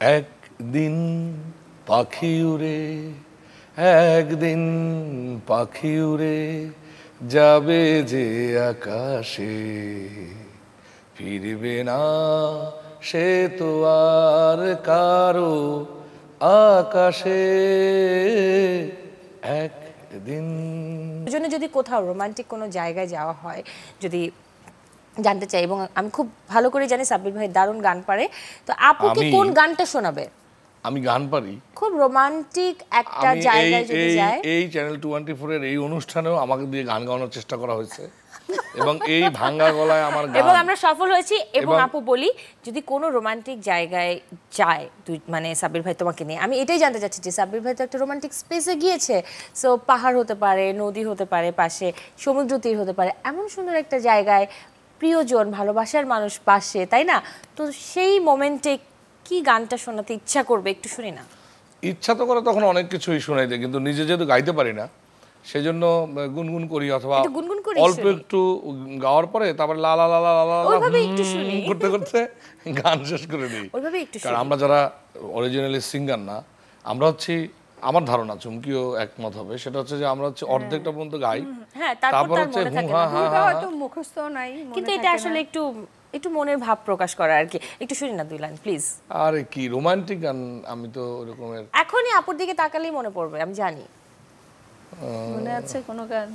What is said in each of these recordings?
একদিন পাখি উড়ে একদিন পাখি উড়ে যাবে যে আকাশে, ফিরবে না সে তো আর কারো আকাশে একদিন। জন্য যদি কোথাও রোমান্টিক কোনো জায়গায় যাওয়া হয়, যদি জানতে চাই, এবং আমি খুব ভালো করে জানি সাব্বির ভাই দারুণ গান পারে, তো আপুকে কোন গানটা শোনাবে? আমি গান পারি, খুব রোমান্টিক একটা জায়গায় যদি যায়। এই চ্যানেল 24 এর এই অনুষ্ঠানেও আমাকে দিয়ে গান গাওয়ানোর চেষ্টা করা হয়েছে এবং এই ভাঙ্গা গলায় আমার গান, এবং আমরা সফল হয়েছি। এবং আপু বলি, যদি কোনো রোমান্টিক জায়গায় যায় মানে সাব্বির ভাই তোমাকে নিয়ে, আমি এটাই জানতে চাচ্ছি যে সাব্বির ভাই তো একটা রোমান্টিক স্পেসে গিয়েছে, সো পাহাড় হতে পারে, নদী হতে পারে, পাশে সমুদ্র তীর হতে পারে, এমন সুন্দর একটা জায়গায় প্রিয়জন, ভালোবাসার মানুষ পাশে, তাই না? তো সেই মোমেন্টে কি গানটা শোনাতে ইচ্ছা করবে, একটু শুনি না। ইচ্ছা তো করে তখন অনেক কিছুই শোনাই দেয়, কিন্তু নিজে যেহেতু গাইতে পারি না সেজন্য গুনগুন করি, অথবা অল্প একটু গাওয়ার পরে তারপরে লা লা লা লা লা করতে করতে গান শেষ করে দিই। কারণ আমরা যারা অরিজিনালি সিঙ্গার না, আমরা হচ্ছি, আমার ধারণা চুমকিও একমত হবে, সেটা হচ্ছে যে আমরা হচ্ছে অর্ধেকটা পর্যন্ত গাই, তারপর হচ্ছে হয়তো মুখস্থ নাই, কিন্তু এটা আসলে একটু একটু মনের ভাব প্রকাশ করা আর কি। একটু শুনি না 2 লাইন প্লিজ। আরে কি রোমান্টিক গান, আমি তো ওরকমের এখনই আপুর দিকে তাকালেই মনে পড়বে, আমি জানি। মনে আছে কোনো গান?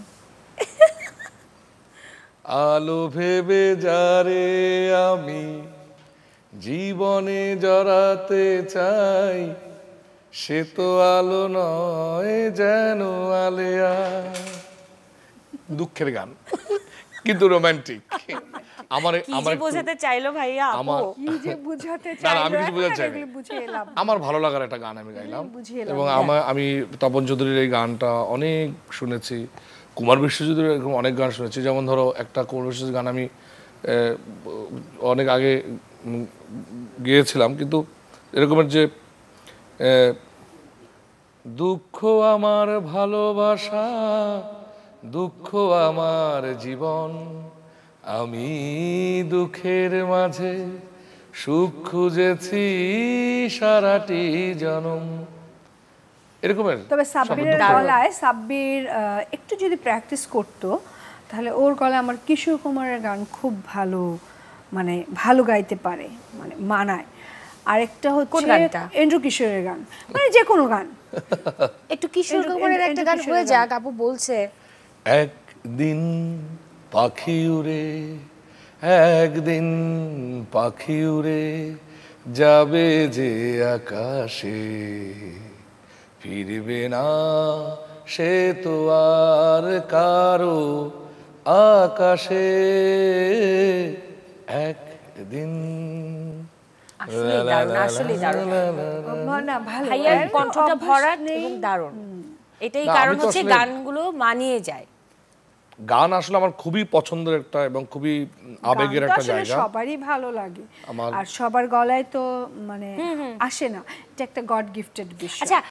আলো ভেবে যারে আমি জীবনে জড়াতে চাই, সে তো আলো নয় যেন আলেয়া। দুঃখের গান কিন্তু রোমান্টিক। আমার বোঝাতে চাইলো ভাইয়া আপু, কি যে বোঝাতে চাইলো, আমি কিছু বোঝাতে চাই না, আমার ভালো লাগার একটা গান আমি গাইলাম। এবং আমি তপন চৌধুরীর এই গানটা অনেক শুনেছি, কুমার বিশ্বজিতের এরকম অনেক গান শুনেছি। যেমন ধরো একটা কুমার বিশ্বজিৎ গান আমি অনেক আগে গেয়েছিলাম, কিন্তু এরকমের যে দুঃখ আমার ভালোবাসা, দুঃখ আমার জীবন, আমি দুঃখের মাঝে সুখ খুঁজেছি সারাটি জনম, এরকমের। তবে সাব্বিরের গলায়, সাব্বির একটু যদি প্র্যাকটিস করতো তাহলে ওর গলায় আমার কিশোর কুমারের গান খুব ভালো, মানে ভালো গাইতে পারে, মানে মানায়। আরেকটা হচ্ছে এন্ড্রু কিশোরের গান, মানে যে কোনো গান। একটু কিশোর কুমারের একটা গান হয়ে যাক, আপু বলছে। একদিন পাখি উড়ে একদিন পাখি উড়ে যাবে যে আকাশে, ফিরবে না সে তো আর কারো আকাশে একদিন। ভাইয়ার কণ্ঠটা ভরাট এবং দারুণ, এটাই কারণ হচ্ছে গানগুলো মানিয়ে যায়। গান আসলে আমার খুবই পছন্দের একটা এবং খুবই আবেগের একটা জায়গা, সবারই ভালো লাগে, আর সবার গলায় তো মানে আসে না, এটা একটা গড গিফটেড বিষয়।